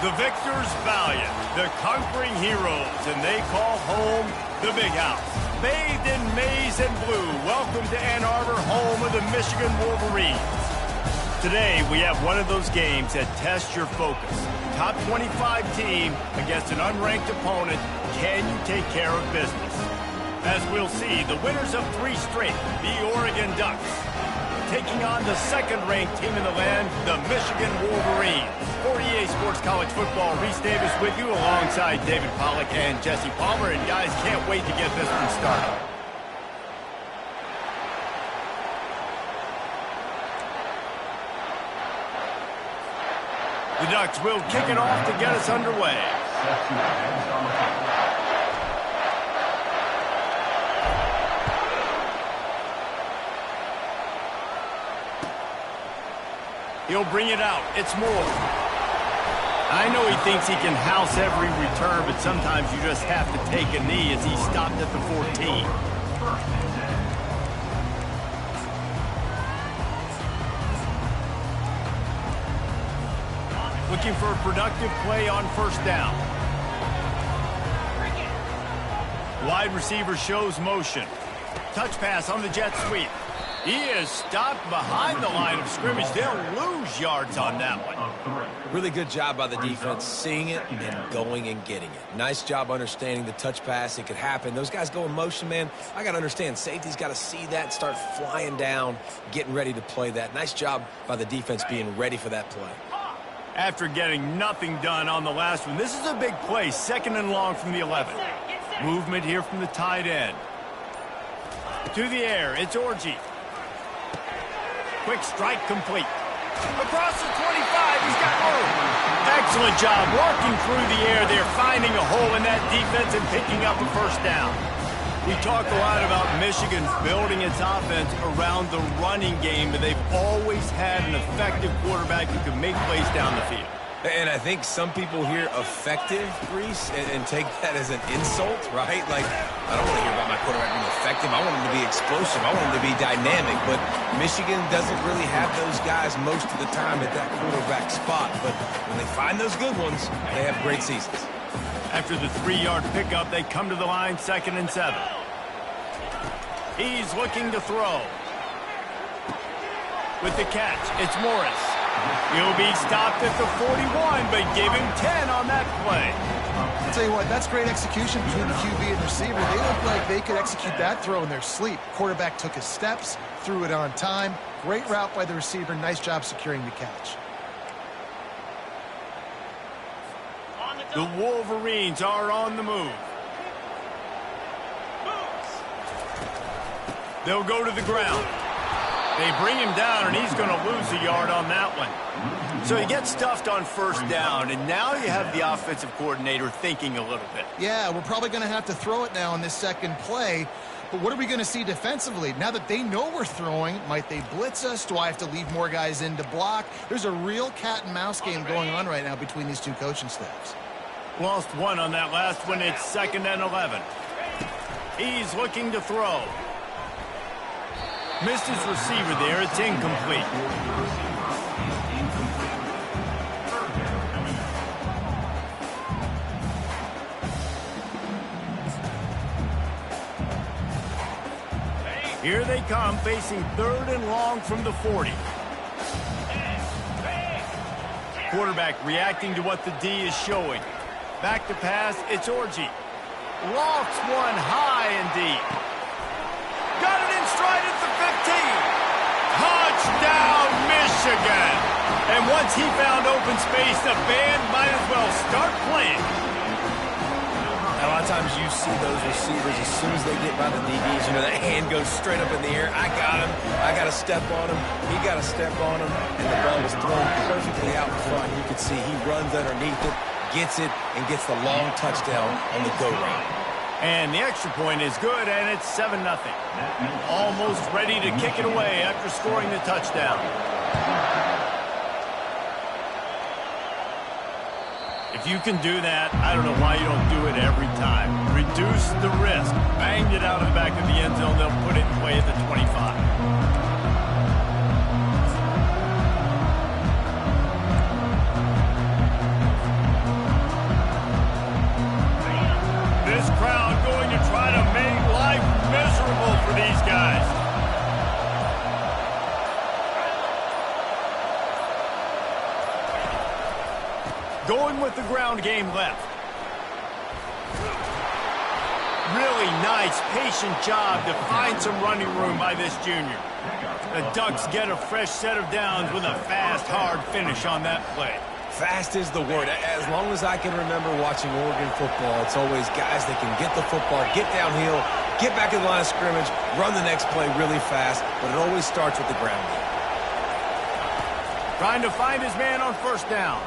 The victors valiant, the conquering heroes, and they call home the Big House. Bathed in maize and blue, welcome to Ann Arbor, home of the Michigan Wolverines. Today, we have one of those games that tests your focus. Top 25 team against an unranked opponent. Can you take care of business? As we'll see, the winners of 3 straight, the Oregon Ducks, taking on the second-ranked team in the land, the Michigan Wolverines. For EA Sports College Football, Reese Davis with you alongside David Pollack and Jesse Palmer. And guys, can't wait to get this one started. The Ducks will kick it off to get us underway. He'll bring it out. It's Moore. I know he thinks he can house every return, but sometimes you just have to take a knee as he stopped at the 14. Looking for a productive play on first down. Wide receiver shows motion. Touch pass on the jet sweep. He is stopped behind the line of scrimmage. They'll lose yards on that one. Really good job by the defense, seeing it and going and getting it. Nice job understanding the touch pass. It could happen. Those guys go in motion, man. I got to understand, safety's got to see that, start flying down, getting ready to play that. Nice job by the defense being ready for that play. After getting nothing done on the last one, this is a big play, 2nd and long from the 11. Movement here from the tight end. To the air, it's Orji. Quick strike complete. Across the 25, he's got room. Excellent job working through the air there, finding a hole in that defense and picking up a first down. We talked a lot about Michigan building its offense around the running game, but they've always had an effective quarterback who can make plays down the field. And I think some people hear effective, Reese, and take that as an insult, right? Like, I don't want to hear about my quarterback being effective. I want him to be explosive. I want him to be dynamic. But Michigan doesn't really have those guys most of the time at that quarterback spot. But when they find those good ones, they have great seasons. After the 3-yard pickup, they come to the line, 2nd and 7. He's looking to throw. With the catch, it's Morris. He'll be stopped at the 41, but give him 10 on that play. I'll tell you what, that's great execution between the QB and receiver. They look like they could execute that throw in their sleep. Quarterback took his steps, threw it on time. Great route by the receiver. Nice job securing the catch. The Wolverines are on the move. They'll go to the ground. They bring him down, and he's going to lose a yard on that one. So he gets stuffed on first down, and now you have the offensive coordinator thinking a little bit. Yeah, we're probably going to have to throw it now on this second play. But what are we going to see defensively? Now that they know we're throwing, might they blitz us? Do I have to leave more guys in to block? There's a real cat-and-mouse game going on right now between these two coaching staffs. Lost one on that last one. It's 2nd and 11. He's looking to throw. Missed his receiver there. It's incomplete. Here they come, facing 3rd and long from the 40. Quarterback reacting to what the D is showing. Back to pass, it's Orji. Lofts one high and deep. Got it in stride at the 15. Touchdown, Michigan. And once he found open space, the band might as well start playing. A lot of times you see those receivers, as soon as they get by the DBs, you know, that hand goes straight up in the air. I got him. I got to step on him. He got to step on him. And the ball was thrown perfectly out in front. You can see he runs underneath it, gets it, and gets the long touchdown on the go route. And the extra point is good, and it's 7-0. Almost ready to kick it away after scoring the touchdown. If you can do that, I don't know why you don't do it every time. Reduce the risk. Banged it out of the back of the end zone. They'll put it in play at the 25. Going with the ground game left. Really nice, patient job to find some running room by this junior. The Ducks get a fresh set of downs with a fast, hard finish on that play. Fast is the word. As long as I can remember watching Oregon football, it's always guys that can get the football, get downhill, get back in the line of scrimmage, run the next play really fast, but it always starts with the ground game. Trying to find his man on first down.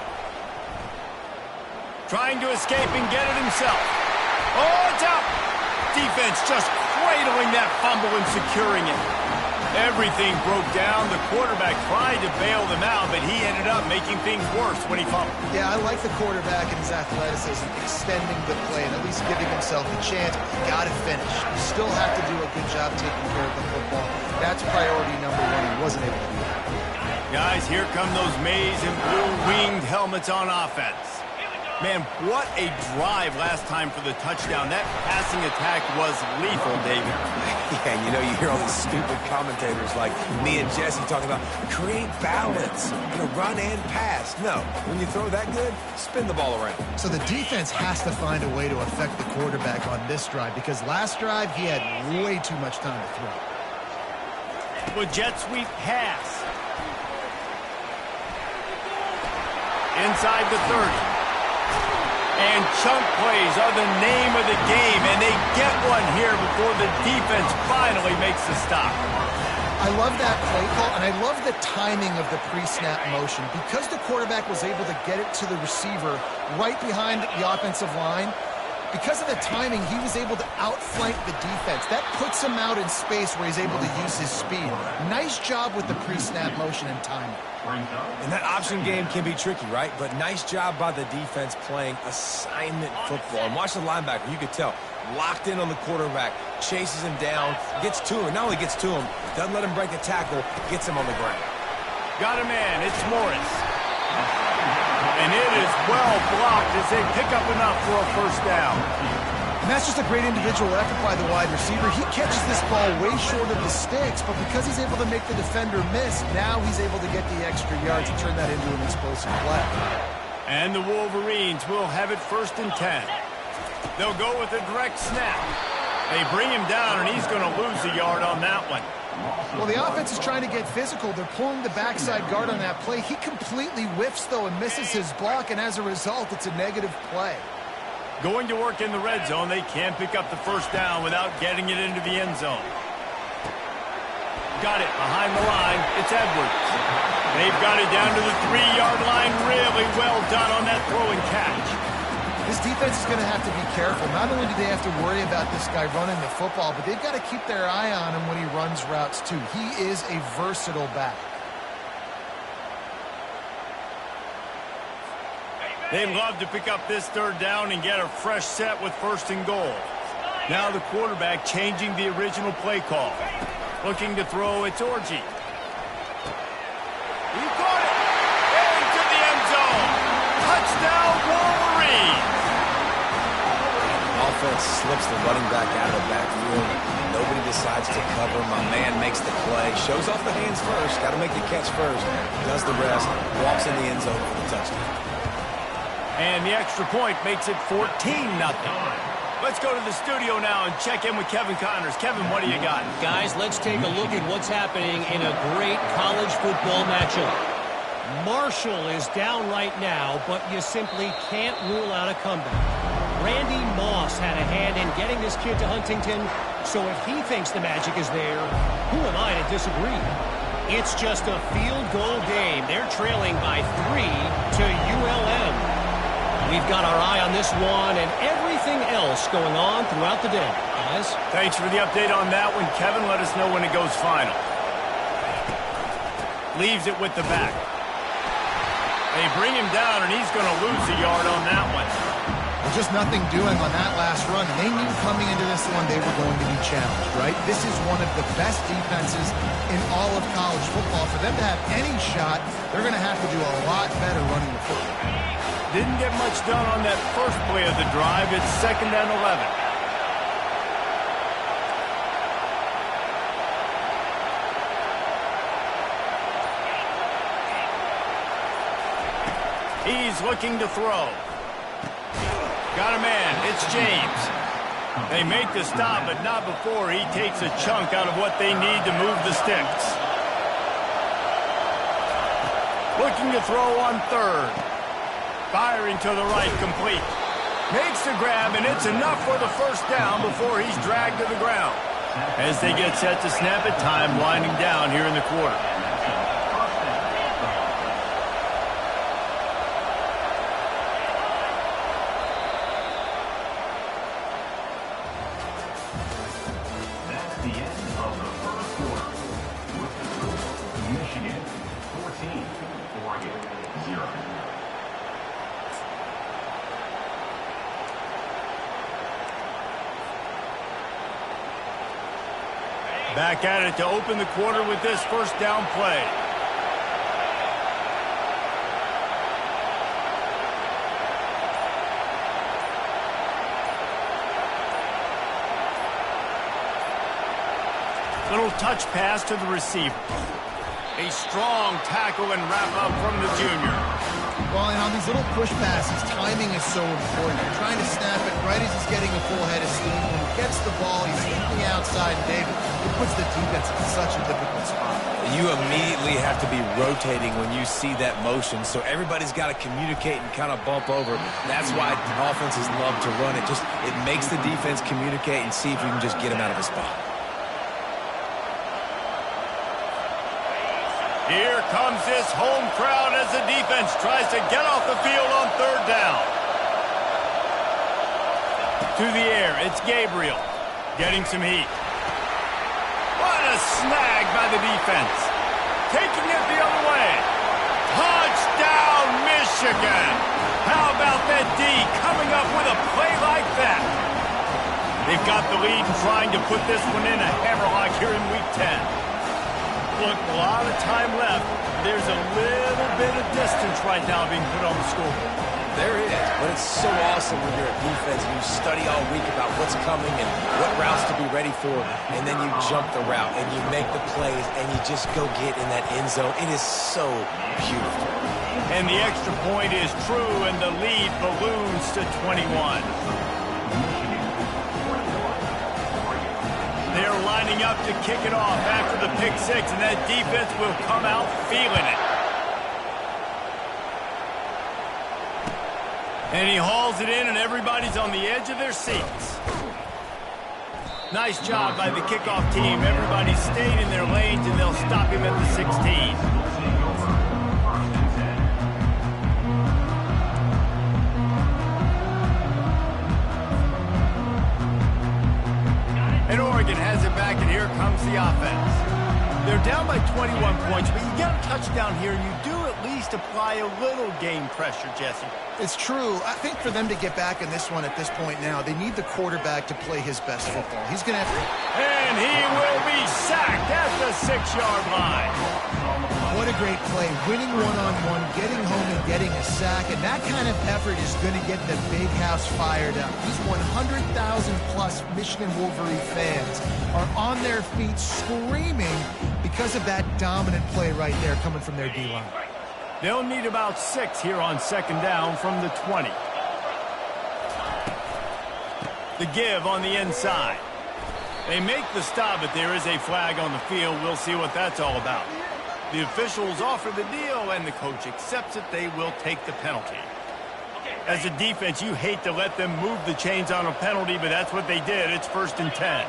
Trying to escape and get it himself. Oh, it's out! Defense just cradling that fumble and securing it. Everything broke down. The quarterback tried to bail them out, but he ended up making things worse when he fumbled. Yeah, I like the quarterback and his athleticism, extending the play and at least giving himself a chance. You got to finish. You still have to do a good job taking care of the football. That's priority number one. He wasn't able to do that. Guys, here come those maize and blue winged helmets on offense. Man, what a drive last time for the touchdown. That passing attack was lethal, David. Yeah, you know, you hear all these stupid commentators like me and Jesse talking about create balance, run and pass. No, when you throw that good, spin the ball around. So the defense has to find a way to affect the quarterback on this drive because last drive he had way too much time to throw. With jet sweep pass. Inside the 30. And chunk plays are the name of the game, and they get one here before the defense finally makes the stop. I love that play call, and I love the timing of the pre-snap motion. Because the quarterback was able to get it to the receiver right behind the offensive line, because of the timing, he was able to outflank the defense. That puts him out in space where he's able to use his speed. Nice job with the pre-snap motion and timing. And that option game can be tricky, right? But nice job by the defense playing assignment football. And watch the linebacker. You could tell. Locked in on the quarterback. Chases him down. Gets to him. Not only gets to him, doesn't let him break the tackle. Gets him on the ground. Got a man. It's Morris. And it is well blocked as they pick up enough for a first down. And that's just a great individual effort by the wide receiver. He catches this ball way short of the sticks, but because he's able to make the defender miss, now he's able to get the extra yards and turn that into an explosive play. And the Wolverines will have it 1st and 10. They'll go with a direct snap. They bring him down, and he's going to lose a yard on that one. Well, the offense is trying to get physical. They're pulling the backside guard on that play. He completely whiffs, though, and misses his block, and as a result, it's a negative play. Going to work in the red zone, they can't pick up the first down without getting it into the end zone. Got it behind the line. It's Edwards. They've got it down to the 3-yard line. Really well done on that throw and catch. This defense is going to have to be careful. Not only do they have to worry about this guy running the football, but they've got to keep their eye on him when he runs routes, too. He is a versatile back. They'd love to pick up this 3rd down and get a fresh set with 1st and goal. Now the quarterback changing the original play call. Looking to throw, it's Orji. He caught it! Into the end zone! Touchdown, Wolverines! Offense slips the running back out of the backfield. Nobody decides to cover. My man makes the play. Shows off the hands first. Got to make the catch first. Does the rest. Walks in the end zone for the touchdown. And the extra point makes it 14-0. Let's go to the studio now and check in with Kevin Connors. Kevin, what do you got? Guys, let's take a look at what's happening in a great college football matchup. Marshall is down right now, but you simply can't rule out a comeback. Randy Moss had a hand in getting this kid to Huntington, so if he thinks the magic is there, who am I to disagree? It's just a field goal game. They're trailing by 3 to ULM. We've got our eye on this one and everything else going on throughout the day. Guys? Thanks for the update on that one, Kevin. Let us know when it goes final. Leaves it with the back. They bring him down, and he's going to lose a yard on that one. Well, just nothing doing on that last run. They knew coming into this one they were going to be challenged, right? This is one of the best defenses in all of college football. For them to have any shot, they're going to have to do a lot better running the football. Didn't get much done on that first play of the drive. It's 2nd and 11. He's looking to throw. Got a man. It's James. They make the stop, but not before he takes a chunk out of what they need to move the sticks. Looking to throw on third. Firing to the right, complete. Makes the grab, and it's enough for the first down before he's dragged to the ground. As they get set to snap it, time winding down here in the quarter. That's the end of the first quarter. With the score, Michigan 14, Oregon 0. Back at it to open the quarter with this first down play. Little touch pass to the receiver. A strong tackle and wrap up from the junior. Well, and on these little push passes, timing is so important. You're trying to snap it right as he's getting a full head of steam. When he gets the ball, he's thinking outside, David. It puts the defense in such a difficult spot. You immediately have to be rotating when you see that motion, so everybody's got to communicate and kind of bump over. That's why offenses love to run it. It makes the defense communicate and see if you can just get him out of a spot. Here comes this home crowd as the defense tries to get off the field on third down. To the air, it's Gabriel. Getting some heat. What a snag by the defense. Taking it the other way. Touchdown, Michigan. How about that D coming up with a play like that? They've got the lead and trying to put this one in a hammerlock here in Week 10. Look, a lot of time left. There's a little bit of distance right now being put on the scoreboard. There is, but it's so awesome when you're a defense and you study all week about what's coming and what routes to be ready for, and then you jump the route and you make the plays and you just go get in that end zone. It is so beautiful. And the extra point is true, and the lead balloons to 21. They're lining up to kick it off after the pick six, and that defense will come out feeling it. And he hauls it in, and everybody's on the edge of their seats. Nice job by the kickoff team. Everybody stayed in their lanes, and they'll stop him at the 16. And Oregon has it back, and here comes the offense. They're down by 21 points, but you get a touchdown here, and you do at least apply a little game pressure, Jesse. It's true. I think for them to get back in this one at this point now, they need the quarterback to play his best football. He's going to have to... And he will be sacked at the 6-yard line. What a great play. Winning one-on-one, getting home and getting a sack, and that kind of effort is going to get the big house fired up. These 100,000-plus Michigan Wolverine fans are on their feet screaming because of that dominant play right there coming from their D-line. They'll need about 6 here on second down from the 20. The give on the inside. They make the stop, but there is a flag on the field. We'll see what that's all about. The officials offer the deal, and the coach accepts it. They will take the penalty. As a defense, you hate to let them move the chains on a penalty, but that's what they did. It's 1st and 10.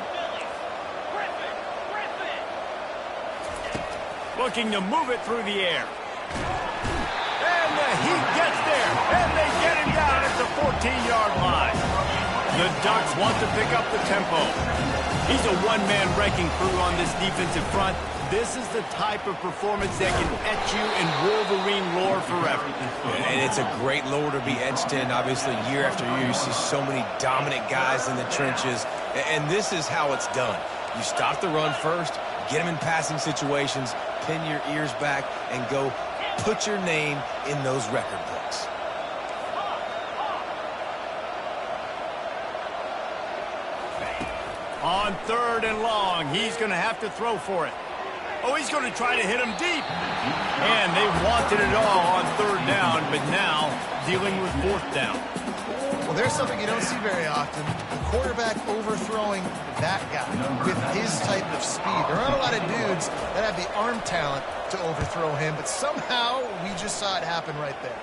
Looking to move it through the air. And the heat gets there, and they get him down at the 14-yard line. The Ducks want to pick up the tempo. He's a one-man wrecking crew on this defensive front. This is the type of performance that can etch you in Wolverine lore forever. And it's a great lore to be etched in. Obviously, year after year, you see so many dominant guys in the trenches. And this is how it's done. You stop the run first, get them in passing situations, pin your ears back, and go put your name in those record books. On 3rd and long, he's going to have to throw for it. Oh, he's going to try to hit him deep. And they wanted it all on third down, but now dealing with fourth down. Well, there's something you don't see very often. The quarterback overthrowing that guy with his type of speed. There aren't a lot of dudes that have the arm talent to overthrow him, but somehow we just saw it happen right there.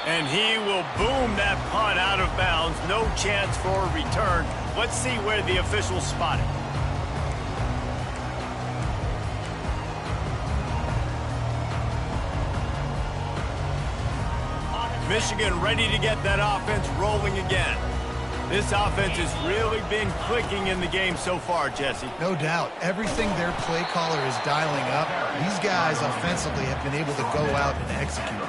And he will boom that punt out of bounds. No chance for a return. Let's see where the officials spot it. Michigan ready to get that offense rolling again. This offense has really been clicking in the game so far, Jesse. No doubt. Everything their play caller is dialing up, these guys offensively have been able to go out and execute.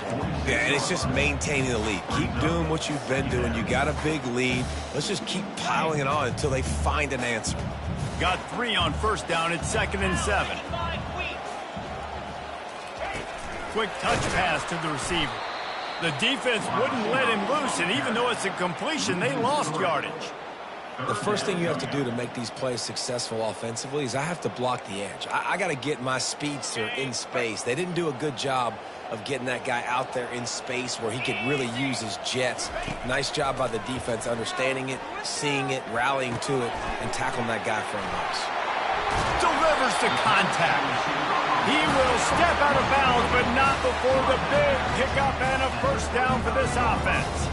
Yeah, and it's just maintaining the lead. Keep doing what you've been doing. You got a big lead. Let's just keep piling it on until they find an answer. Got 3 on first down. It's 2nd and 7. Quick touch pass to the receiver. The defense wouldn't let him loose, and even though it's a completion, they lost yardage. The first thing you have to do to make these plays successful offensively is I have to block the edge. I got to get my speedster in space. They didn't do a good job of getting that guy out there in space where he could really use his jets. Nice job by the defense understanding it, seeing it, rallying to it, and tackling that guy for a loss. Delivers to contact. He will step out of bounds, but not before the big pickup and a first down for this offense.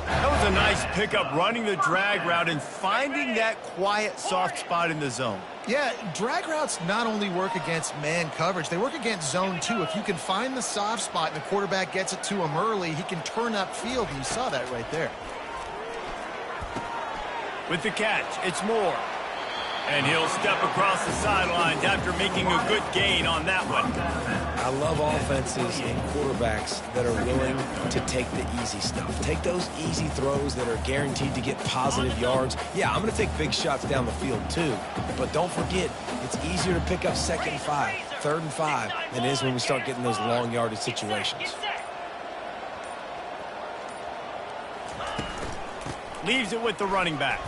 That was a nice pickup, running the drag route and finding that quiet, soft spot in the zone. Yeah, drag routes not only work against man coverage, they work against zone too. If you can find the soft spot and the quarterback gets it to him early, he can turn upfield, and you saw that right there. With the catch, it's Moore. And he'll step across the sidelines after making a good gain on that one. I love offenses and quarterbacks that are willing to take the easy stuff. Take those easy throws that are guaranteed to get positive yards. Yeah, I'm going to take big shots down the field too. But don't forget, it's easier to pick up 2nd and 5, 3rd and 5 than it is when we start getting those long yardage situations. Leaves it with the running back.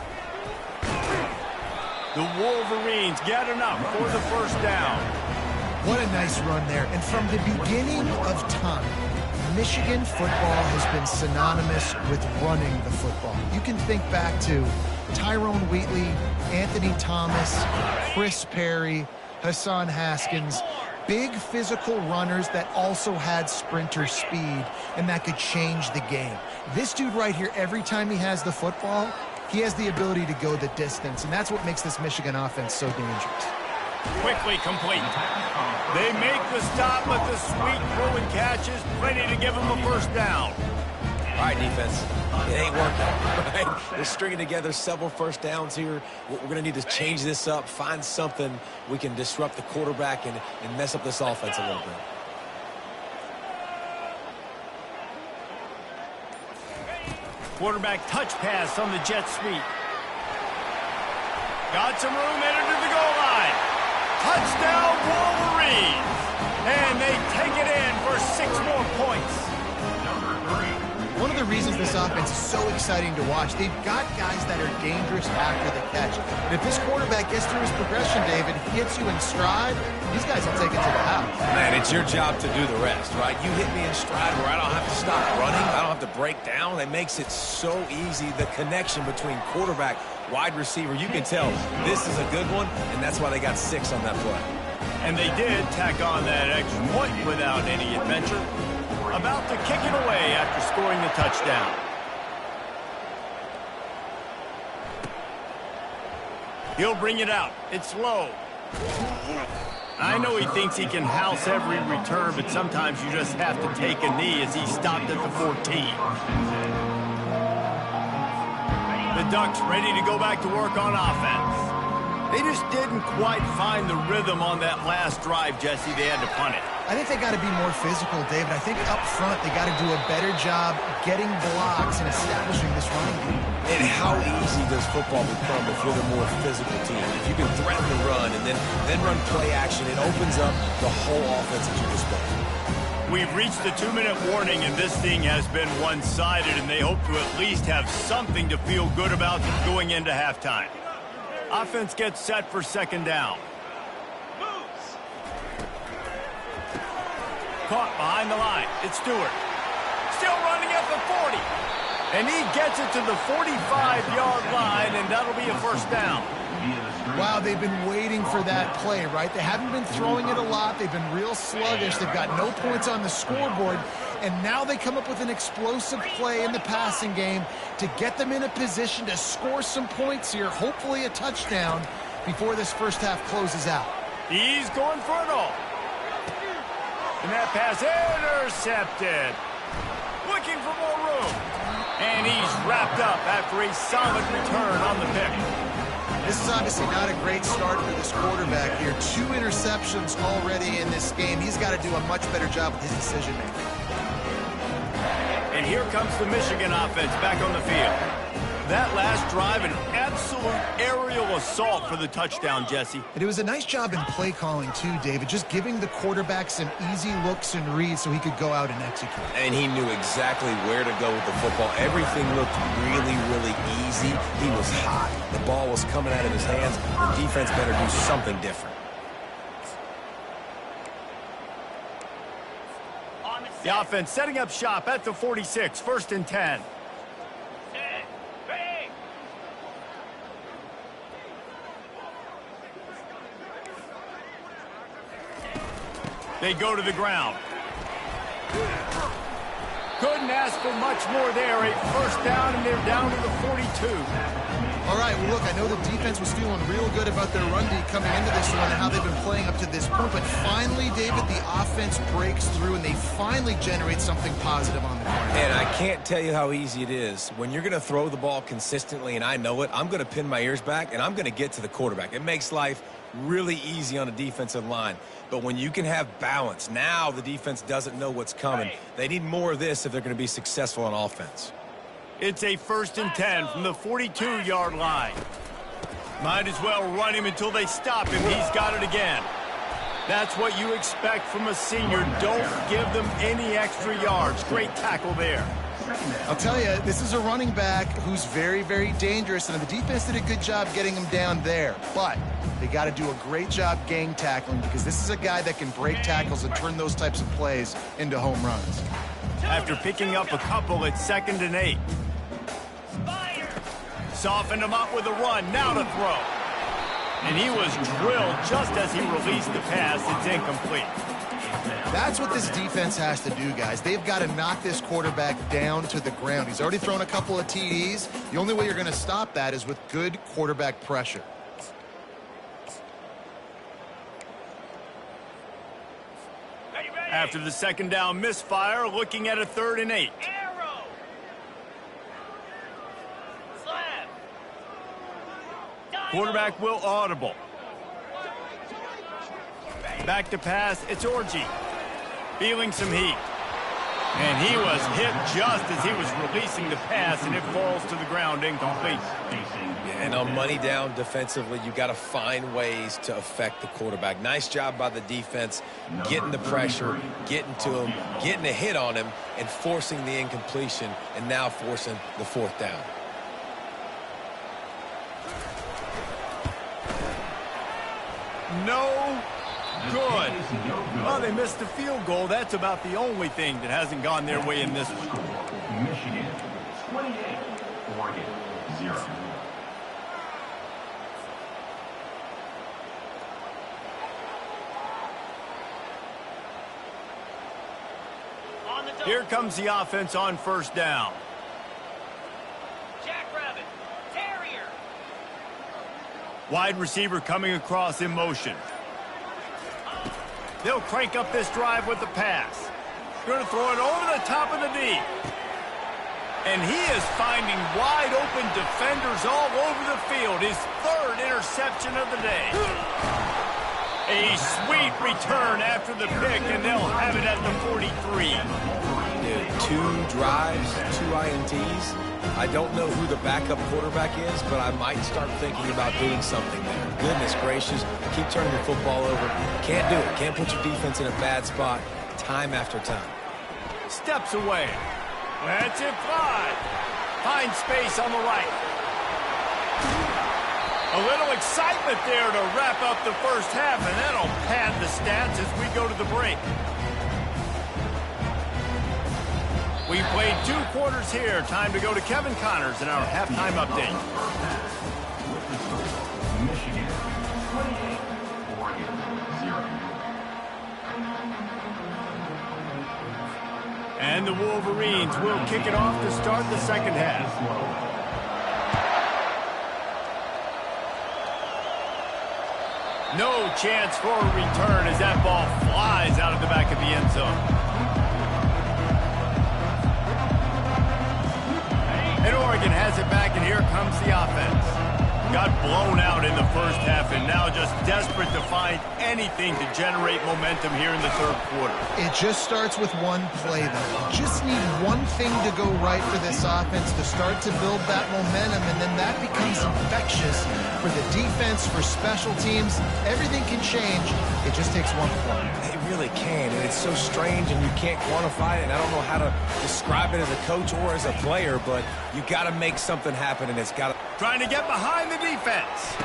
The Wolverines get enough for the first down. What a nice run there. And from the beginning of time, Michigan football has been synonymous with running the football. You can think back to Tyrone Wheatley, Anthony Thomas, Chris Perry, Hassan Haskins. Big physical runners that also had sprinter speed and that could change the game. This dude right here, every time he has the football, he has the ability to go the distance, and that's what makes this Michigan offense so dangerous. Quickly complete. They make the stop, but the sweet throw and catch is plenty to give them a first down. All right, defense. It ain't working, right? We're stringing together several first downs here. We're going to need to change this up, find something we can disrupt the quarterback and mess up this offense a little bit. Quarterback touch pass on the jet sweep. Got some room, headed to the goal line. Touchdown, Wolverines. And they take it in for 6 more points. One of the reasons this offense is so exciting to watch, they've got guys that are dangerous after the catch. And if this quarterback gets through his progression, David, hits you in stride, these guys will take it to the house. Man, it's your job to do the rest, right? You hit me in stride where I don't have to stop running. I don't have to break down. It makes it so easy. The connection between quarterback, wide receiver, you can tell this is a good one, and that's why they got 6 on that play. And they did tack on that extra point without any adventure. About to kick it away after scoring the touchdown. He'll bring it out. It's low. I know he thinks he can house every return, but sometimes you just have to take a knee as he stopped at the 14. The Ducks ready to go back to work on offense. They just didn't quite find the rhythm on that last drive, Jesse. They had to punt it. I think they got to be more physical, David. I think up front they got to do a better job getting blocks and establishing this running game. And how easy does football become if you're the more physical team? If you can threaten the run and then run play action, it opens up the whole offense at your disposal. We've reached the 2-minute warning, and this thing has been one-sided, and they hope to at least have something to feel good about going into halftime. Offense gets set for 2nd down. Caught behind the line. It's Stewart. Still running at the 40. And he gets it to the 45-yard line, and that'll be a first down. Wow, they've been waiting for that play, right? They haven't been throwing it a lot. They've been real sluggish. They've got no points on the scoreboard. And now they come up with an explosive play in the passing game to get them in a position to score some points here, hopefully a touchdown, before this first half closes out. He's going for it all. And that pass intercepted. Looking for more room. And he's wrapped up after a solid return on the pick. This is obviously not a great start for this quarterback here. 2 interceptions already in this game. He's got to do a much better job with his decision-making. And here comes the Michigan offense back on the field. That last drive, an absolute aerial assault for the touchdown, Jesse. And it was a nice job in play calling, too, David, just giving the quarterback some easy looks and reads so he could go out and execute. And he knew exactly where to go with the football. Everything looked really, really easy. He was hot. The ball was coming out of his hands. The defense better do something different. The offense setting up shop at the 46, 1st and 10. They go to the ground. Couldn't ask for much more there. A first down, and they're down to the 42. All right, well, look, I know the defense was feeling real good about their run D coming into this one and how they've been playing up to this point. But finally, David, the offense breaks through, and they finally generate something positive on the ground. And I can't tell you how easy it is. When you're going to throw the ball consistently, and I know it, I'm going to pin my ears back, and I'm going to get to the quarterback. It makes life really easy on a defensive line. But when you can have balance, now the defense doesn't know what's coming. They need more of this if they're going to be successful on offense. It's a 1st and 10 from the 42-yard line. Might as well run him until they stop him. He's got it again. That's what you expect from a senior. Don't give them any extra yards. Great tackle there. I'll tell you, this is a running back who's very, very dangerous, and the defense did a good job getting him down there. But they got to do a great job gang tackling because this is a guy that can break tackles and turn those types of plays into home runs. After picking up a couple, it's 2nd and 8. Softened him up with a run, now to throw. And he was drilled just as he released the pass. It's incomplete. That's what this defense has to do, guys. They've got to knock this quarterback down to the ground. He's already thrown a couple of TDs. The only way you're going to stop that is with good quarterback pressure. After the 2nd down misfire, looking at a 3rd and 8. Quarterback will audible. Back to pass, it's Orji. Feeling some heat. And he was hit just as he was releasing the pass, and it falls to the ground incomplete. And on money down defensively, you got to find ways to affect the quarterback. Nice job by the defense, getting the pressure, getting to him, getting a hit on him, and forcing the incompletion, and now forcing the 4th down. No good. Well, they missed the field goal. That's about the only thing that hasn't gone their way in this one. Michigan 28, Oregon 0. Here comes the offense on 1st down. Jackrabbit, Terrier. Wide receiver coming across in motion. They'll crank up this drive with the pass. Going to throw it over the top of the D. And he is finding wide open defenders all over the field. His 3rd interception of the day. A sweet return after the pick, and they'll have it at the 43. Dude, 2 drives, 2 INTs. I don't know who the backup quarterback is, but I might start thinking about doing something there. Goodness gracious, keep turning the football over. Can't do it. Can't put your defense in a bad spot time after time. Steps away. Lets it fly. Finds space on the right. A little excitement there to wrap up the first half, and that'll pad the stats as we go to the break. We've played 2 quarters here. Time to go to Kevin Connors in our halftime update. Michigan 28, Oregon 0. And the Wolverines will kick it off to start the second half. No chance for a return as that ball flies out of the back of the end zone. And Oregon has it back, and here comes the offense. Got blown out in the first half and now just desperate to find anything to generate momentum here in the third quarter. It just starts with one play, though. You just need one thing to go right for this offense to start to build that momentum, and then that becomes infectious for the defense, for special teams. Everything can change. It just takes one play. It really can, and it's so strange, and you can't quantify it, and I don't know how to describe it as a coach or as a player, but you got to make something happen, and it's got to... Trying to get behind the defense.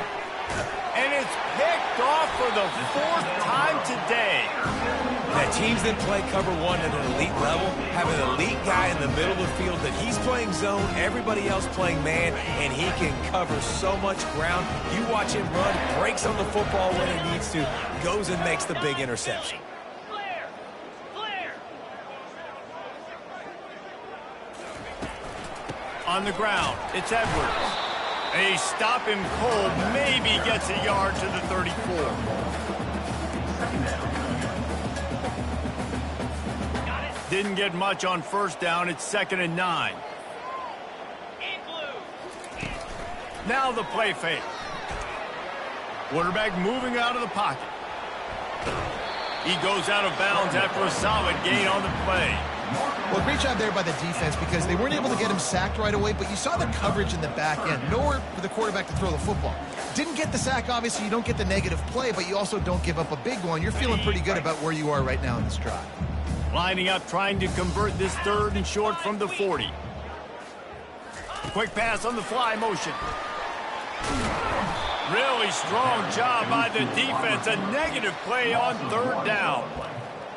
And it's picked off for the 4th time today. That teams that play cover 1 at an elite level have an elite guy in the middle of the field that he's playing zone, everybody else playing man, and he can cover so much ground. You watch him run, breaks on the football when he needs to, goes and makes the big interception. On the ground, it's Edwards. They stop him cold, maybe gets a yard to the 34. Didn't get much on first down. It's 2nd and 9. Now the play fake. Quarterback moving out of the pocket. He goes out of bounds after a solid gain on the play. Well, great job there by the defense because they weren't able to get him sacked right away, but you saw the coverage in the back end. Nowhere for the quarterback to throw the football. Didn't get the sack, obviously. You don't get the negative play, but you also don't give up a big one. You're feeling pretty good about where you are right now in this drive. Lining up, trying to convert this 3rd and short from the 40. Quick pass on the fly motion. Really strong job by the defense. A negative play on 3rd down.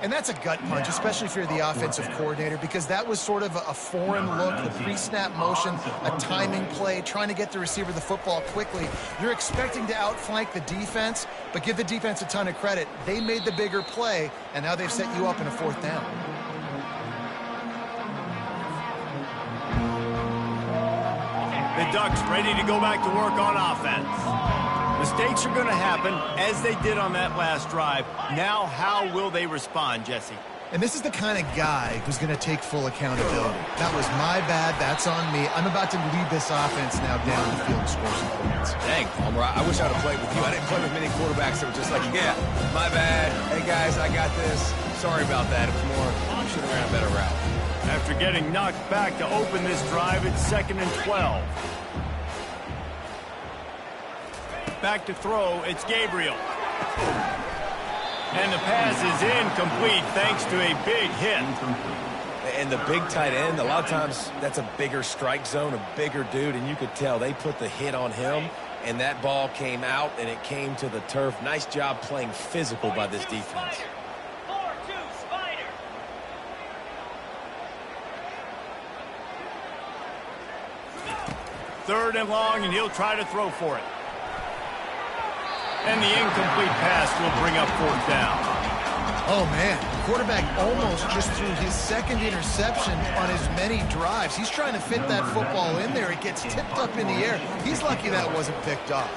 And that's a gut punch, especially if you're the offensive coordinator, because that was sort of a foreign look, the pre-snap motion, a timing play, trying to get the receiver the football quickly. You're expecting to outflank the defense, but give the defense a ton of credit. They made the bigger play, and now they've set you up in a 4th down. The Ducks ready to go back to work on offense. Mistakes are going to happen, as they did on that last drive. Now, how will they respond, Jesse? And this is the kind of guy who's going to take full accountability. That was my bad. That's on me. I'm about to lead this offense now down the field and score some points. Dang, Palmer, I wish I would have played with you. I didn't play with many quarterbacks that were just like, yeah, my bad. Hey, guys, I got this. Sorry about that. It was more, I should have ran a better route. After getting knocked back to open this drive, it's 2nd and 12. Back to throw, it's Gabriel. And the pass is incomplete thanks to a big hit. And the big tight end, a lot of times that's a bigger strike zone, a bigger dude, and you could tell they put the hit on him, and that ball came out, and it came to the turf. Nice job playing physical by this defense. 4-2 Spider. Third and long, and he'll try to throw for it. And the incomplete pass will bring up 4th down. Oh, man. Quarterback almost just threw his 2nd interception on as many drives. He's trying to fit that football in there. It gets tipped up in the air. He's lucky that wasn't picked off.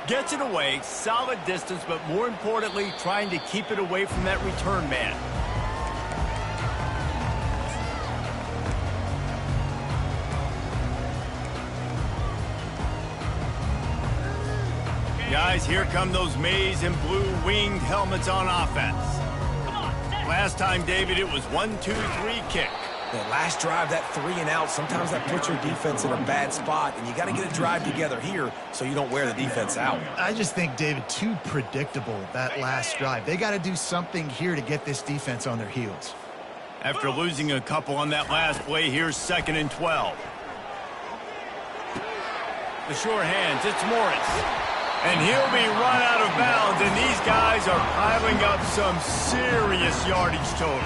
Gets it away, solid distance, but more importantly, trying to keep it away from that return man. Guys, here come those maize and blue winged helmets on offense. Last time, David, it was 1-2-3 kick. The last drive, that 3 and out, sometimes that puts your defense in a bad spot, and you got to get a drive together here so you don't wear the defense out. I just think, David, too predictable, that last drive. They got to do something here to get this defense on their heels. After losing a couple on that last play, here's 2nd and 12. The sure hands, it's Morris. And he'll be run out of bounds, and these guys are piling up some serious yardage totals.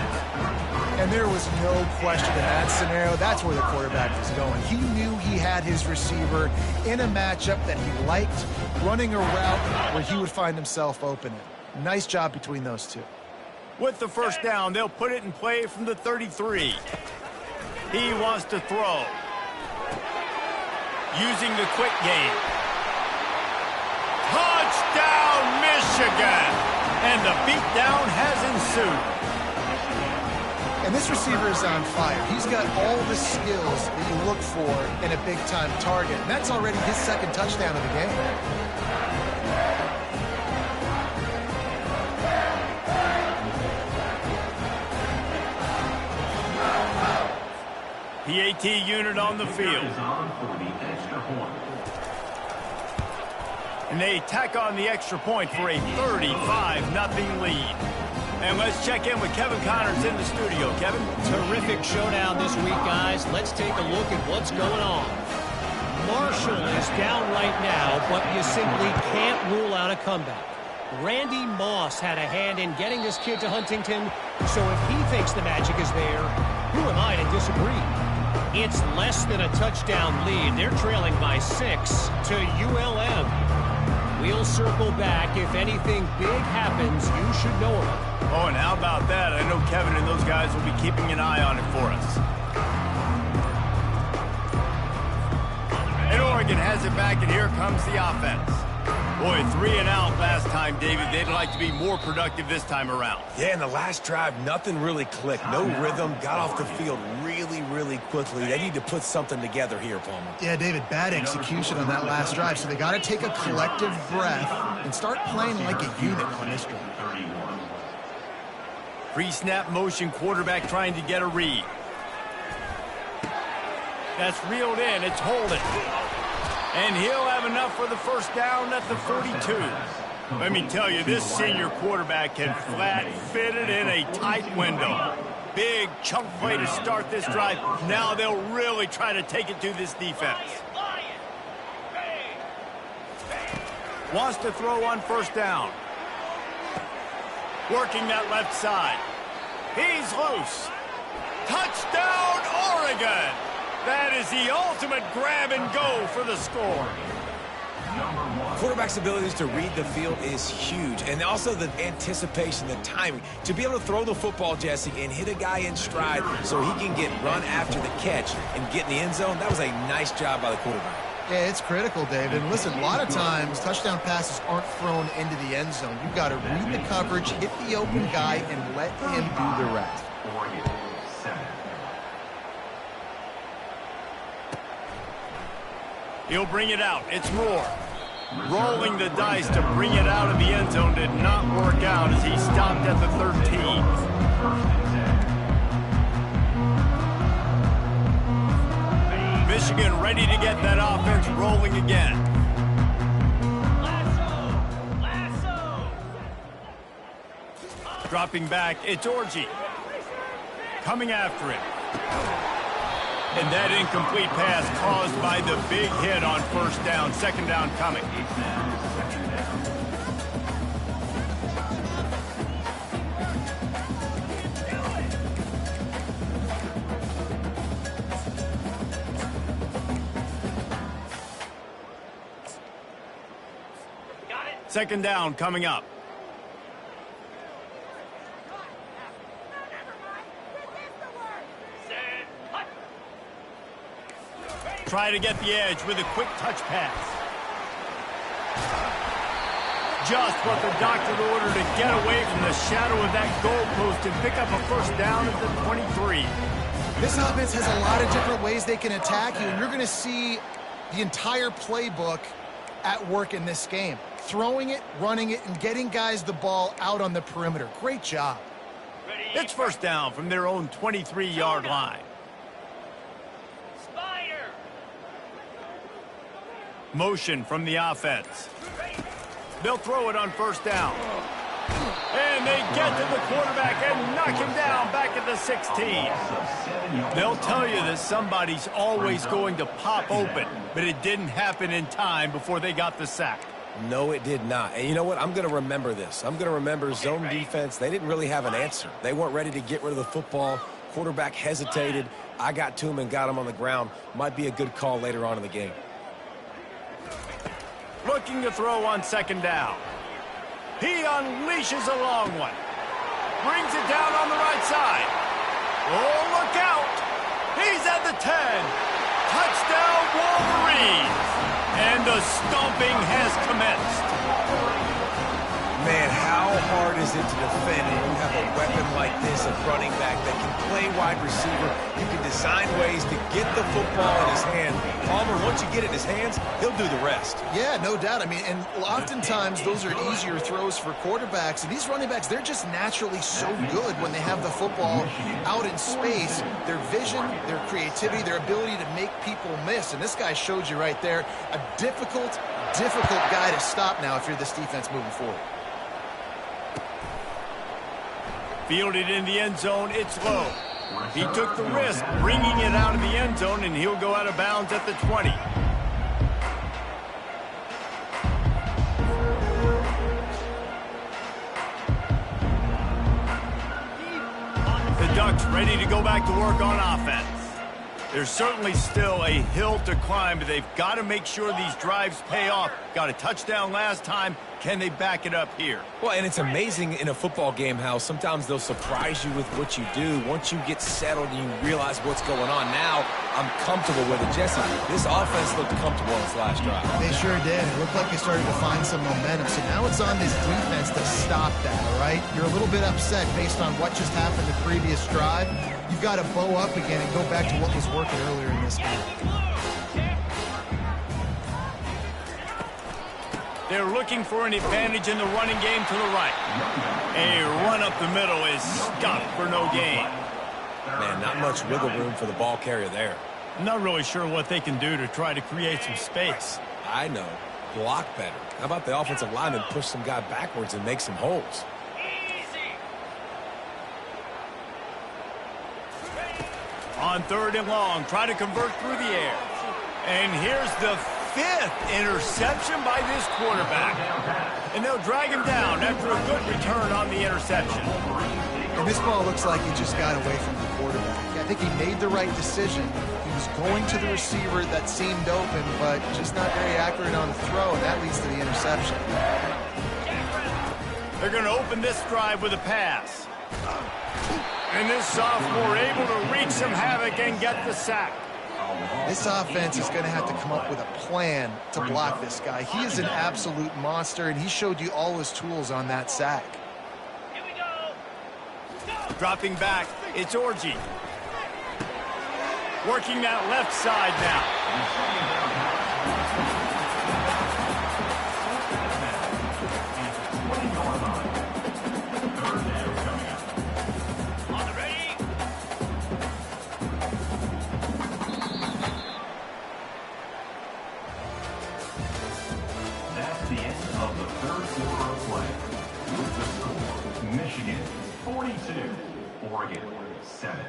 And And there was no question in that scenario. That's where the quarterback was going. He knew he had his receiver in a matchup that he liked, running a route where he would find himself open. Nice job between those two. With the first down, they'll put it in play from the 33. He wants to throw. Using the quick game. Touchdown, Michigan! And the beatdown has ensued. And this receiver is on fire. He's got all the skills that you look for in a big-time target. And that's already his second touchdown of the game. PAT unit on the field. And they tack on the extra point for a 35-0 lead. And let's check in with Kevin Connors in the studio. Kevin? Terrific showdown this week, guys. Let's take a look at what's going on. Marshall is down right now, but you simply can't rule out a comeback. Randy Moss had a hand in getting this kid to Huntington, so if he thinks the magic is there, who am I to disagree? It's less than a touchdown lead. They're trailing by 6 to ULM. We'll circle back. If anything big happens, you should know about it. Oh, and how about that? I know Kevin and those guys will be keeping an eye on it for us. And Oregon has it back, and here comes the offense. Boy, 3 and out last time, David. They'd like to be more productive this time around. Yeah, in the last drive, nothing really clicked. No rhythm. Got off the field really quickly. They need to put something together here, Palmer. Yeah, David, bad execution on that last drive. So they got to take a collective breath and start playing like a unit on this drive. Pre-snap motion, quarterback trying to get a read. That's reeled in. It's holding. And he'll have enough for the first down at the 42. Let me tell you, this senior quarterback can flat fit it in a tight window. Big chunk play to start this drive. Now they'll really try to take it to this defense. Wants to throw on first down. Working that left side. He's loose. Touchdown, Oregon! That is the ultimate grab and go for the score. Quarterback's abilities to read the field is huge. And also the anticipation, the timing. To be able to throw the football, Jesse, and hit a guy in stride so he can get run after the catch and get in the end zone, that was a nice job by the quarterback. Yeah, it's critical, David. Listen, a lot of times touchdown passes aren't thrown into the end zone. You've got to read the coverage, hit the open guy, and let him do the rest. He'll bring it out. It's Moore. Rolling the dice to bring it out of the end zone did not work out as he stopped at the 13. Michigan ready to get that offense rolling again. Lasso! Dropping back, it's Orji. Coming after it. And that incomplete pass caused by the big hit on first down. Second down coming. Second down coming up. Try to get the edge with a quick touch pass. Just what the doctor ordered to get away from the shadow of that goalpost and pick up a first down at the 23. This offense has a lot of different ways they can attack you, and you're going to see the entire playbook at work in this game. Throwing it, running it, and getting guys the ball out on the perimeter. Great job. It's first down from their own 23-yard line. Motion from the offense. They'll throw it on first down. And they get to the quarterback and knock him down back at the 16. They'll tell you that somebody's always going to pop open, but it didn't happen in time before they got the sack. No, it did not. And you know what? I'm going to remember this. I'm going to remember zone defense. They didn't really have an answer. They weren't ready to get rid of the football Quarterback hesitated. I got to him and got him on the ground. Might be a good call later on in the game. Looking to throw on second down. He unleashes a long one. Brings it down on the right side. Oh, look out. He's at the 10. Touchdown, Wolverines. And the stomping has commenced. Man, how hard is it to defend when you have a weapon like this, a running back that can play wide receiver? You can design ways to get the football in his hand. Palmer, once you get it in his hands, he'll do the rest. Yeah, no doubt. I mean, and oftentimes those are easier throws for quarterbacks. And these running backs, they're just naturally so good when they have the football out in space. Their vision, their creativity, their ability to make people miss. And this guy showed you right there, a difficult guy to stop now if you're this defense moving forward. Fielded in the end zone, it's low. He took the risk, bringing it out of the end zone, and he'll go out of bounds at the 20. The Ducks ready to go back to work on offense. There's certainly still a hill to climb, but they've got to make sure these drives pay off. Got a touchdown last time. Can they back it up here? Well, and it's amazing in a football game how sometimes they'll surprise you with what you do. Once you get settled and you realize what's going on, now I'm comfortable with it. Jesse, this offense looked comfortable on its last drive. They sure did. It looked like they started to find some momentum. So now it's on this defense to stop that, all right? You're a little bit upset based on what just happened the previous drive. You've got to bow up again and go back to what was working earlier in this game. They're looking for an advantage in the running game to the right. A run up the middle is stopped for no gain. Man, not much wiggle room for the ball carrier there. I'm not really sure what they can do to try to create some space. I know. Block better. How about the offensive lineman push some guy backwards and make some holes? On third and long, try to convert through the air. And here's the 5th interception by this quarterback. And they'll drag him down after a good return on the interception. And this ball looks like he just got away from the quarterback. I think he made the right decision. He was going to the receiver that seemed open, but just not very accurate on the throw, and that leads to the interception. They're going to open this drive with a pass. And this sophomore able to wreak some havoc and get the sack. This offense is going to have to come up with a plan to block this guy. He is an absolute monster, and he showed you all his tools on that sack. Here we go. Dropping back, it's Orgy. Working that left side now. That's the end of the third quarter of play. With the score, Michigan 42, Oregon 7.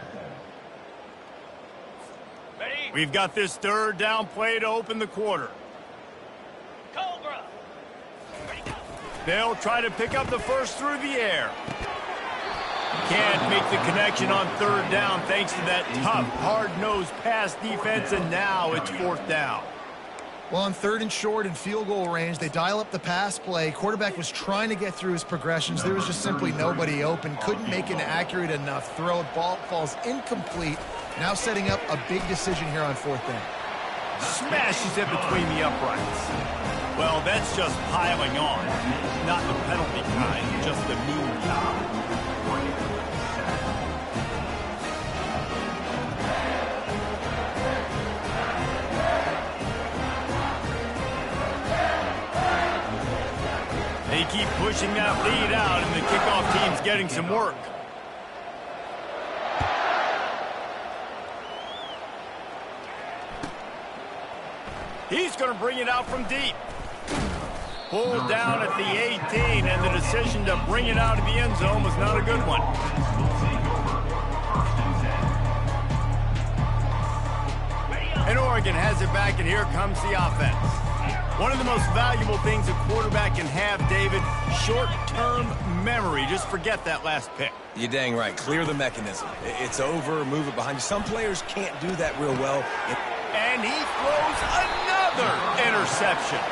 Ready? We've got this third down play to open the quarter. Cobra. Ready, go. They'll try to pick up the first through the air. Can't make the connection on third down thanks to that tough, hard-nosed pass defense, and now it's fourth down. Well, on third and short and field goal range, they dial up the pass play. Quarterback was trying to get through his progressions. There was just simply nobody open. Couldn't make an accurate enough throw. Ball falls incomplete. Now setting up a big decision here on fourth down. Smashes it between the uprights. Well, that's just piling on. Not the penalty kind, just the mean kind. They keep pushing that lead out, and the kickoff team's getting some work. He's going to bring it out from deep. Pulled down at the 18, and the decision to bring it out of the end zone was not a good one. And Oregon has it back, and here comes the offense. One of the most valuable things a quarterback can have, David, short-term memory. Just forget that last pick. You're dang right. Clear the mechanism. It's over, move it behind you. Some players can't do that real well. And he throws another interception.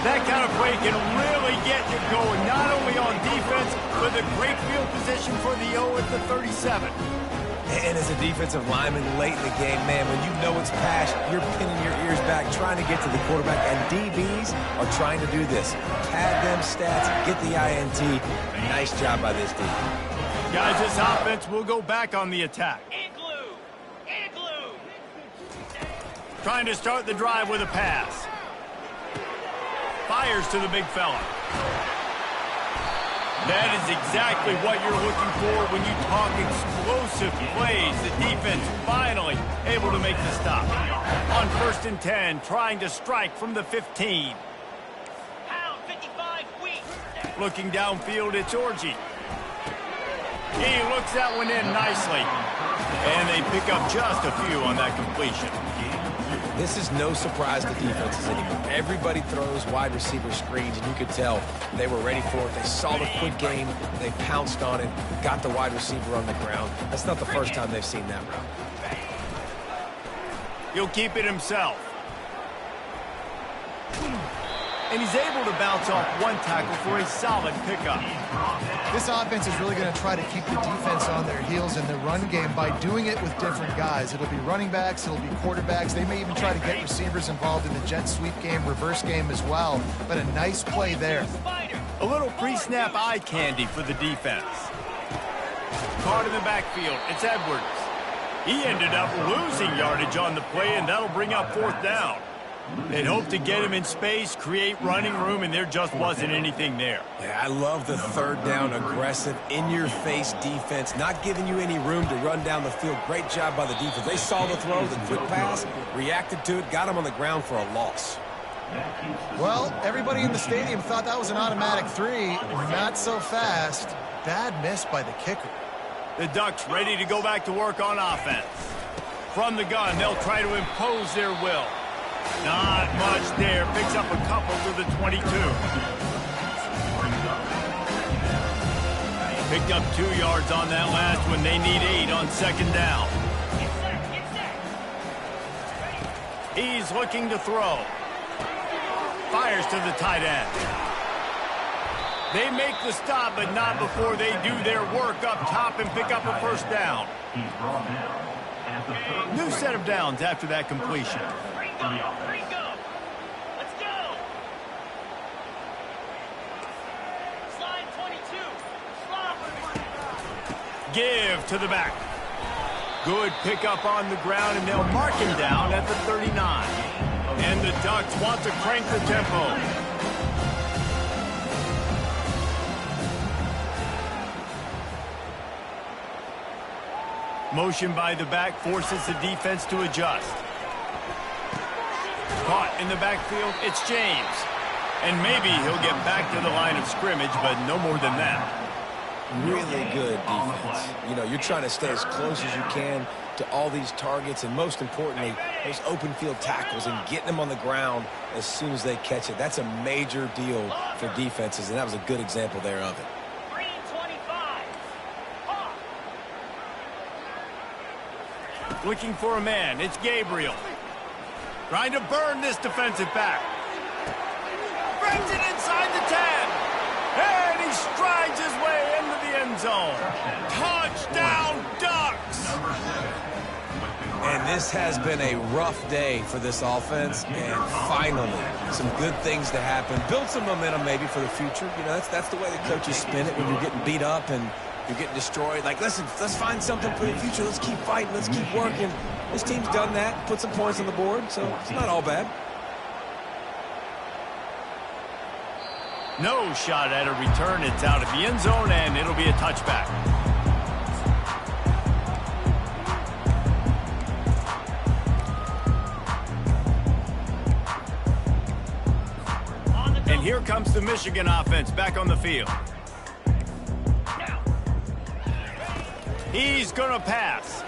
That kind of play can really get you going, not only on defense, but the great field position for the O at the 37. And as a defensive lineman late in the game, man, when you know it's pass, you're pinning your ears back, trying to get to the quarterback. And DBs are trying to do this. Pad them stats, get the INT. Nice job by this D. Guys, this offense will go back on the attack. Igloo! Igloo! Trying to start the drive with a pass. Fires to the big fella. That is exactly what you're looking for when you talk explosive plays. The defense finally able to make the stop. On 1st and 10, trying to strike from the 15. Pound 55 weak. Looking downfield, it's Orgy. He looks that one in nicely. And they pick up just a few on that completion. This is no surprise to defenses anymore. Everybody throws wide receiver screens, and you could tell they were ready for it. They saw the quick game. They pounced on it, got the wide receiver on the ground. That's not the first time they've seen that route. He'll keep it himself. And he's able to bounce off one tackle for a solid pickup. This offense is really going to try to keep the defense on their heels in the run game by doing it with different guys. It'll be running backs, it'll be quarterbacks. They may even try to get receivers involved in the jet sweep game, reverse game as well. But a nice play there. A little pre-snap eye candy for the defense. Caught in the backfield, it's Edwards. He ended up losing yardage on the play, and that'll bring up 4th down. They'd hope to get him in space, create running room, and there just wasn't anything there. Yeah, I love the 3rd down, aggressive, in-your-face defense, not giving you any room to run down the field. Great job by the defense. They saw the throw, the quick pass, reacted to it, got him on the ground for a loss. Well, everybody in the stadium thought that was an automatic 3. Not so fast. Bad miss by the kicker. The Ducks ready to go back to work on offense. From the gun, they'll try to impose their will. Not much there. Picks up a couple to the 22. Picked up 2 yards on that last one. They need 8 on 2nd down. He's looking to throw. Fires to the tight end. They make the stop, but not before they do their work up top and pick up a 1st down. New set of downs after that completion. Let's go! Slide 22. Slide. Give to the back. Good pickup on the ground, and they'll mark him down at the 39. And the Ducks want to crank the tempo. Motion by the back forces the defense to adjust. Caught in the backfield, it's James. And maybe he'll get back to the line of scrimmage, but no more than that. Really good defense. You know, you're trying to stay as close as you can to all these targets, and most importantly, those open field tackles and getting them on the ground as soon as they catch it. That's a major deal for defenses, and that was a good example there of it. Green 25. Looking for a man, it's Gabriel. Trying to burn this defensive back. Brings it inside the 10. And he strides his way into the end zone. Touchdown, Ducks! And this has been a rough day for this offense, and finally, some good things to happen. Build some momentum maybe for the future. You know, that's the way the coaches spin it when you're getting beat up and you're getting destroyed. Like, listen, let's find something for the future. Let's keep fighting. Let's keep working. This team's done that, put some points on the board, so it's not all bad. No shot at a return. It's out of the end zone, and it'll be a touchback. And here comes the Michigan offense back on the field. He's going to pass.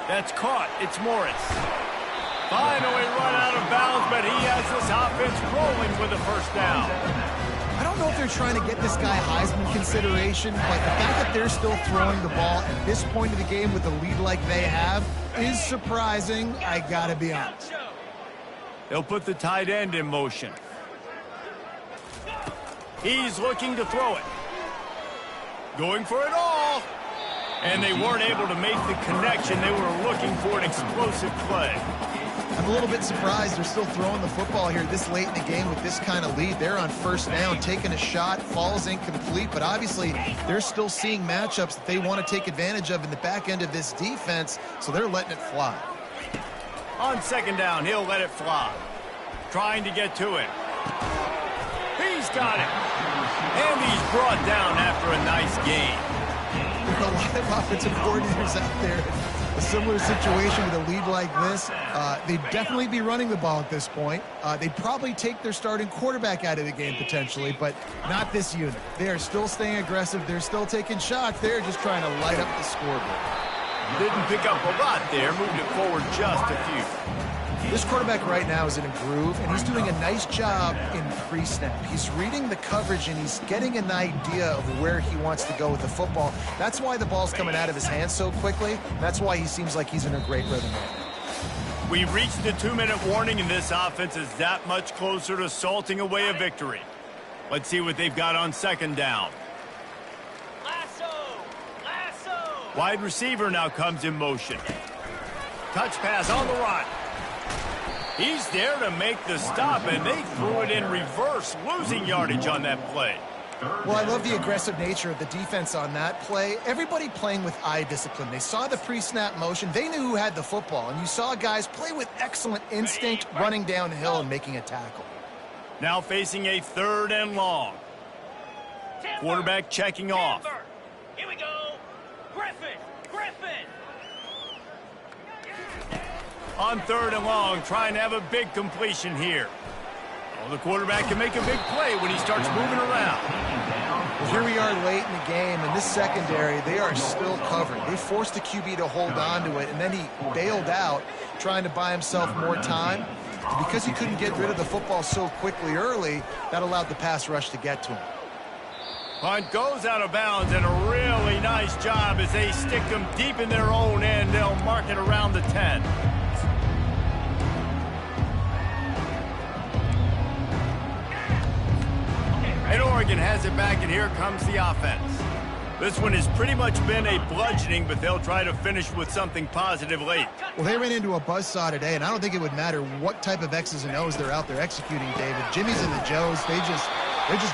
That's caught. It's Morris. Finally run out of bounds, but he has this offense rolling with a first down. I don't know if they're trying to get this guy Heisman consideration, but the fact that they're still throwing the ball at this point of the game with a lead like they have is surprising, I gotta be honest. They'll put the tight end in motion. He's looking to throw it. Going for it all. And they weren't able to make the connection. They were looking for an explosive play. I'm a little bit surprised they're still throwing the football here this late in the game with this kind of lead. They're on first down, taking a shot, falls incomplete, but obviously they're still seeing matchups that they want to take advantage of in the back end of this defense, so they're letting it fly. On second down, he'll let it fly. Trying to get to it. He's got it. And he's brought down after a nice gain. There are a lot of offensive coordinators out there. A similar situation with a lead like this. They'd definitely be running the ball at this point. They'd probably take their starting quarterback out of the game potentially, but not this unit. They are still staying aggressive. They're still taking shots. They're just trying to light up the scoreboard. Didn't pick up a lot there. Moved it forward just a few. This quarterback right now is in a groove, and he's doing a nice job in pre-snap. He's reading the coverage, and he's getting an idea of where he wants to go with the football. That's why the ball's coming out of his hands so quickly. That's why he seems like he's in a great rhythm right now. We reached the 2-minute warning, and this offense is that much closer to salting away a victory. Let's see what they've got on second down. Lasso! Lasso! Wide receiver now comes in motion. Touch pass on the run. He's there to make the stop, and they threw it in reverse, losing yardage on that play. Well, I love the aggressive nature of the defense on that play. Everybody playing with eye discipline. They saw the pre-snap motion. They knew who had the football, and you saw guys play with excellent instinct, running downhill and making a tackle. Now facing a 3rd and long. Quarterback checking off. Here we go. Griffin! Griffin! On 3rd and long, trying to have a big completion here. Well, the quarterback can make a big play when he starts moving around. Well, here we are late in the game, and this secondary, they are still covered. They forced the QB to hold on to it, and then he bailed out, trying to buy himself more time. And because he couldn't get rid of the football so quickly early, that allowed the pass rush to get to him. Punt goes out of bounds, and a really nice job as they stick them deep in their own end. They'll mark it around the 10. And Oregon has it back, and here comes the offense. This one has pretty much been a bludgeoning, but they'll try to finish with something positive late. Well, they ran into a buzzsaw today, and I don't think it would matter what type of X's and O's they're out there executing, David. Jimmy's and the Joes, they're just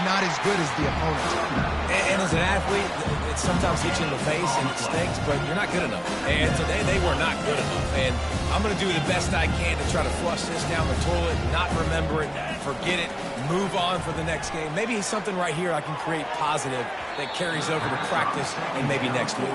not as good as the opponent. And as an athlete, it sometimes hits you in the face and it stinks, but you're not good enough. And today they were not good enough. And I'm going to do the best I can to try to flush this down the toilet, not remember it, forget it, move on for the next game. Maybe it's something right here I can create positive that carries over to practice and maybe next week.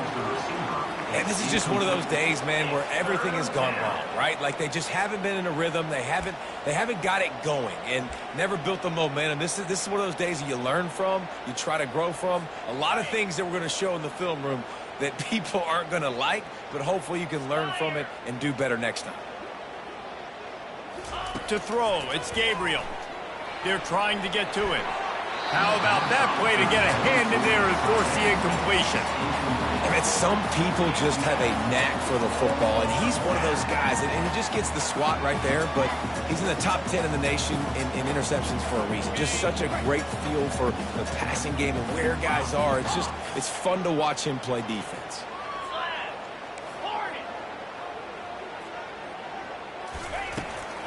And this is just one of those days, man, where everything has gone wrong, right? Like they just haven't been in a rhythm. They haven't got it going and never built the momentum. This is one of those days that you learn from, you try to grow from. A lot of things that we're going to show in the film room that people aren't going to like, but hopefully you can learn from it and do better next time. To throw, it's Gabriel. They're trying to get to it. How about that play to get a hand in there and force the incompletion? I mean, some people just have a knack for the football, and he's one of those guys, and he just gets the swat right there, but he's in the top 10 in the nation in interceptions for a reason. Just such a great feel for the passing game and where guys are. It's fun to watch him play defense.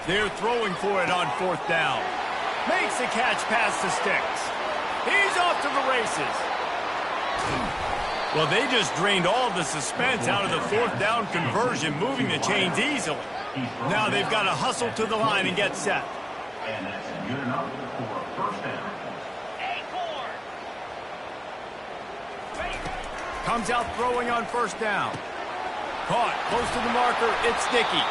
They're throwing for it on 4th down. Makes the catch past the sticks. He's off to the races. Well, they just drained all the suspense out of the 4th down conversion, moving the chains easily. Now they've got to hustle to the line and get set. And that's good enough for a 1st down. Comes out throwing on 1st down. Caught close to the marker. It's Dickey.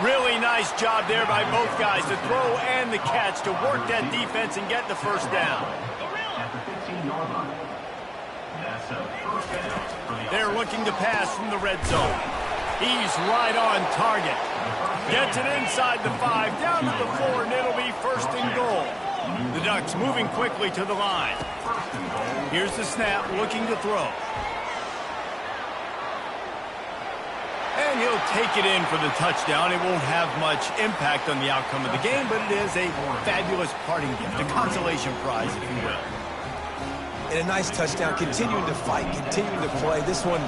Really nice job there by both guys, the throw and the catch to work that defense and get the 1st down. At the 15-yard line. That's a 1st down for the They're looking to pass from the red zone. He's right on target. Gets it inside the 5, down to the 4, and it'll be 1st and goal. The Ducks moving quickly to the line. Here's the snap, looking to throw. And he'll take it in for the touchdown. It won't have much impact on the outcome of the game, but it is a fabulous parting gift, a consolation prize, if you will. And a nice touchdown, continuing to fight, continuing to play. This one,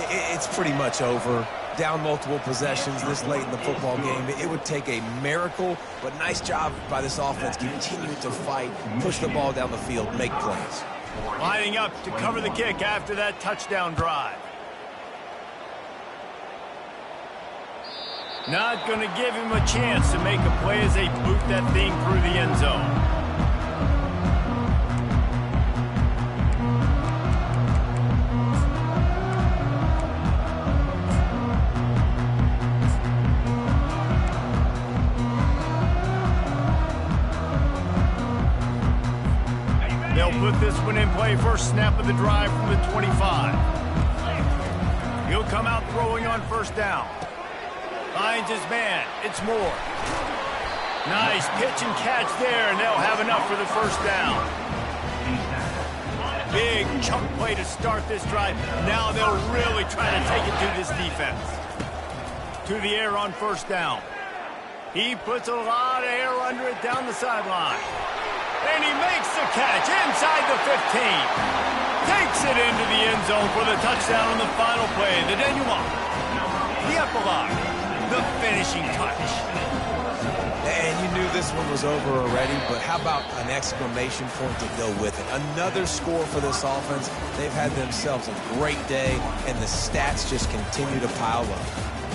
it's pretty much over. Down multiple possessions this late in the football game. It would take a miracle, but nice job by this offense continuing to fight, push the ball down the field, make plays. Lining up to cover the kick after that touchdown drive. Not going to give him a chance to make a play as they boot that thing through the end zone. They'll put this one in play. First snap of the drive from the 25. He'll come out throwing on 1st down. Finds his man. It's Moore. Nice pitch and catch there, and they'll have enough for the 1st down. Big chunk play to start this drive. Now they'll really try to take it to this defense. To the air on 1st down. He puts a lot of air under it down the sideline. And he makes the catch inside the 15. Takes it into the end zone for the touchdown on the final play. The denouement. The epilogue. The finishing touch. And you knew this one was over already, but how about an exclamation point to go with it? Another score for this offense. They've had themselves a great day, and the stats just continue to pile up.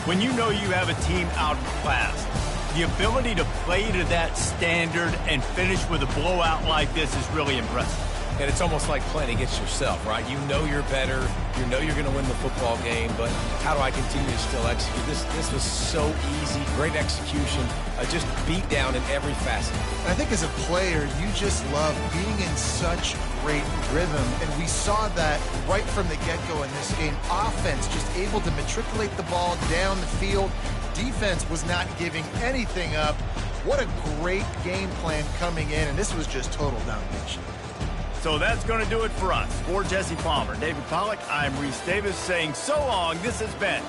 When you know you have a team outclassed, the ability to play to that standard and finish with a blowout like this is really impressive. And it's almost like playing against yourself, right? You know you're better. You know you're going to win the football game, but how do I continue to still execute? This was so easy. Great execution. Just beat down in every facet. And I think as a player, you just love being in such great rhythm. And we saw that right from the get-go in this game. Offense just able to matriculate the ball down the field. Defense was not giving anything up. What a great game plan coming in, and this was just total domination. So that's going to do it for us. For Jesse Palmer, David Pollack, I'm Reese Davis saying so long. This has been